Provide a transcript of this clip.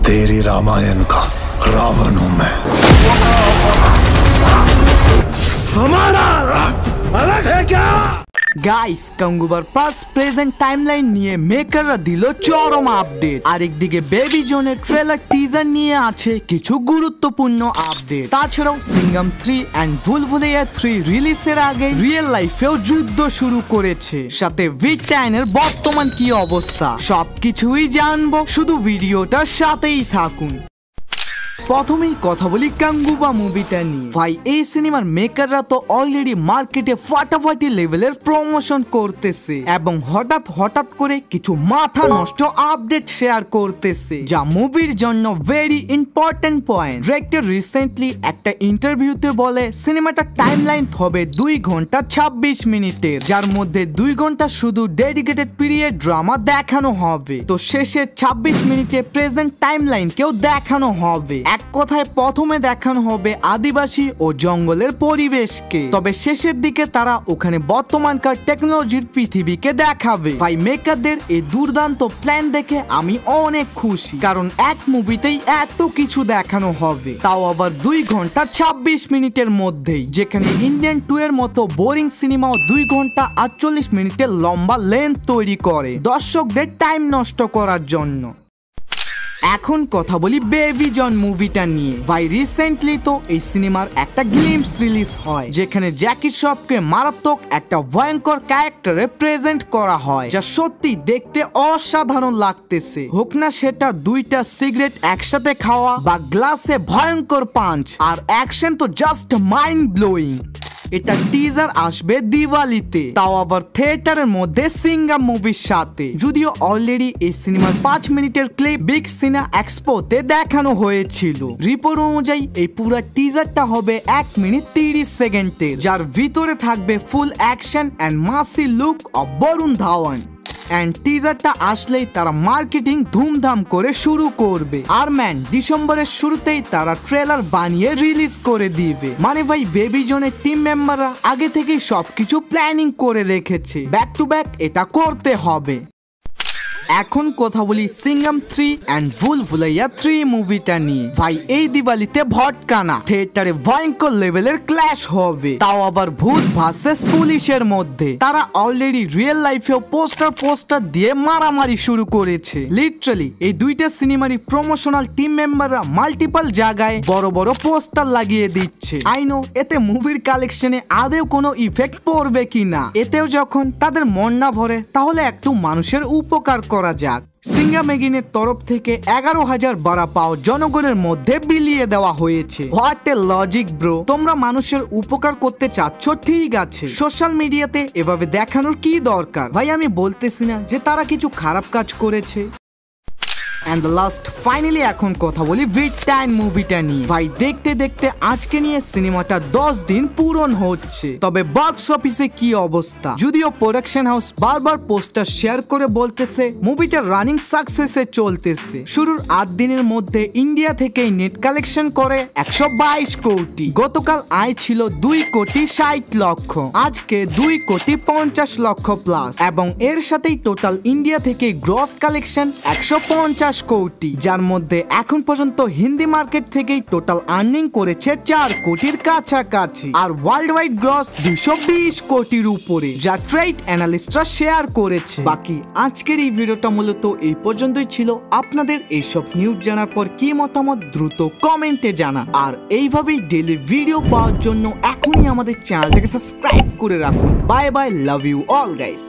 तेरी रामायण का रावण हूं मैं। हमारा रक्त अलग है क्या? গাইস কাঙ্গুবার পাস প্রেজেন্ট টাইমলাইন নিয়ে মেকাররা দিল চরম আপডেট। আরেকদিকে বেবি জোনের ট্রেলার টিজার নিয়ে আছে কিছু গুরুত্বপূর্ণ আপডেট। তাছাড়াও সিঙ্গাম 3 এন্ড ভুলভুলাইয়া 3 রিলিজের আগে রিয়েল লাইফেও যুদ্ধ শুরু করেছে। সাথে ভিটাইনের বর্তমান কি অবস্থা সবকিছুই জানবো, শুধু ভিডিওটার সাথেই থাকুন। প্রথমেই কথা বলি কাঙ্গুবা মুভিটা নিয়ে। ভাই এই সিনেমার মেকাররা তো অলরেডি মার্কেটে ফাটাফাটি লেভেলের প্রমোশন করতেছে এবং হঠাৎ করে কিছু মাথা নষ্ট আপডেট শেয়ার করতেছে, যা মুভির জন্য very important point. Director recently একটা ইন্টারভিউতে বলে সিনেমাটা টাইমলাইন হবে 2 ঘন্টা 26 মিনিটের, যার মধ্যে 2 ঘন্টা শুধু ডেডিকেটেড পিরিয়ড ড্রামা দেখানো হবে। তো শেষে 26 মিনিটে প্রেজেন্ট টাইমলাইনকেও দেখানো হবে। এক কথায় প্রথমে দেখানো হবে আদিবাসী ও জঙ্গলের পরিবেশকে, তবে শেষের দিকে তারা ওখানে বর্তমানকার টেকনোলজির পৃথিবীকে দেখাবে। ভাই মেকারদের এই দুর্দান্ত প্ল্যান দেখে আমি অনেক খুশি, কারণ এক মুভিতেই এত কিছু দেখানো হবে, তাও আবার 2 ঘন্টা 26 মিনিটের মধ্যেই, যেখানে ইন্ডিয়ান 2 এর মতো বোরিং সিনেমাও 2 ঘন্টা 48 মিনিটের লম্বা লেন্থ তৈরি করে দর্শকদের টাইম নষ্ট করার জন্য। এখন কথা বলি বেবি জন মুভিটা নিয়ে। ভাই রিসেন্টলি তো এই সিনেমার একটা গ্লিমস রিলিজ হয়, যেখানে জ্যাকি শ্রফকে মারাত্মক একটা ভয়ঙ্কর ক্যারেক্টারে প্রেজেন্ট করা হয়, যা সত্যি দেখতে অসাধারণ লাগতেছে। হোক না সেটা 2টা সিগারেট একসাথে খাওয়া বা গ্লাসে ভয়ঙ্কর পাঞ্চ, আর অ্যাকশন তো জাস্ট মাইন্ড ব্লোয়িং। এটা টিজার আসবে দিওয়ালিতে, তাও আবার থিয়েটারের মধ্যে সিঙ্গাম মুভির সাথে। যদিও অলরেডি এই সিনেমার 5 মিনিটের ক্লিপ বিগ সিনেমা এক্সপোতে দেখানো হয়েছিল। রিপোর্ট অনুযায়ী এই পুরো টিজারটা হবে 1 মিনিট 30 সেকেন্ডের, যার ভিতরে থাকবে full action and massy look of Varun Dhawan. And টিজারটা আসলেই তারা মার্কেটিং ধুমধাম করে শুরু করবে। আর ম্যান ডিসেম্বরের শুরুতেই তারা ট্রেলার বানিয়ে রিলিজ করে দিবে। মানে ভাই বেবি জোনের টিম মেম্বাররা আগে থেকেই সবকিছু প্ল্যানিং করে রেখেছে, ব্যাক টু ব্যাক এটা করতে হবে। এখন কথা বলি সিঙ্গাম 3 এন্ড ভুলভুলাইয়া 3 মুভিটা নিয়ে। ভাই এই দিওয়ালিতে ভটকানা থিয়েটারে ভয়ঙ্কর লেভেলের ক্ল্যাশ হবে, তাও আবার ভূত ভার্সেস পুলিশের মধ্যে। তারা অলরেডি রিয়েল লাইফেও পোস্টার দিয়ে মারামারি শুরু করেছে। লিটারালি এই 2টা সিনেমারই প্রমোশনাল টিম মেম্বাররা মাল্টিপল জায়গায় বড় বড় পোস্টার লাগিয়ে দিচ্ছে। আই নো এতে মুভির কালেকশনে আদেও কোনো ইফেক্ট পড়বে কিনা, এতেও যখন তাদের মন না ভরে তাহলে একটু মানুষের উপকার করা যাক। সিঙ্গাম এগিনের তরফ থেকে 11,000 বাড়া পাও জনগণের মধ্যে বিলিয়ে দেওয়া হয়েছে। What a logic bro. তোমরা মানুষের উপকার করতে চাচ্ছ, ঠিক আছে, সোশ্যাল মিডিয়াতে এভাবে দেখানোর কি দরকার? ভাই আমি বলতেছি না যে তারা কিছু খারাপ কাজ করেছে। এন্ড লাস্ট ফাইনালি এখন কথা বলি ভিটাইন মুভিটা নিয়ে। ভাই দেখতে দেখতে আজকে নিয়ে সিনেমাটা 10 দিন পূরণ হচ্ছে, তবে বক্স অফিসে কি অবস্থা? যদিও প্রোডাকশন হাউস বারবার পোস্টার শেয়ার করে বলতেছে মুভিটা রানিং সাকসেসে চলতেছে। শুরুর 8 দিনের মধ্যে ইন্ডিয়া থেকেই নেট কালেকশন করে 122 কোটি। গতকাল আয় ছিল 2 কোটি 60 লক্ষ, আজকে 2 কোটি 50 লক্ষ প্লাস, এবং এর সাথেই টোটাল ইন্ডিয়া থেকে গ্রস কালেকশন 150 কোটি, যার মধ্যে এখন পর্যন্ত হিন্দি মার্কেট থেকেই টোটাল আর্নিং করেছে 4 কোটির কাছাকাছি, আর ওয়ার্ল্ড ওয়াইড গ্রস 220 কোটির উপরে, যা ট্রেড অ্যানালিস্টরা শেয়ার করেছে। বাকি আজকের এই ভিডিওটা মূলত এই পর্যন্তই ছিল। আপনাদের এইসব নিউজ জানার পর কি মতামত দ্রুত কমেন্টে জানা, আর এইভাবেই ডেইলি ভিডিও পাওয়ার জন্য এখনই আমাদের চ্যানেলটাকে সাবস্ক্রাইব করে রাখুন। Bye bye, love you all guys.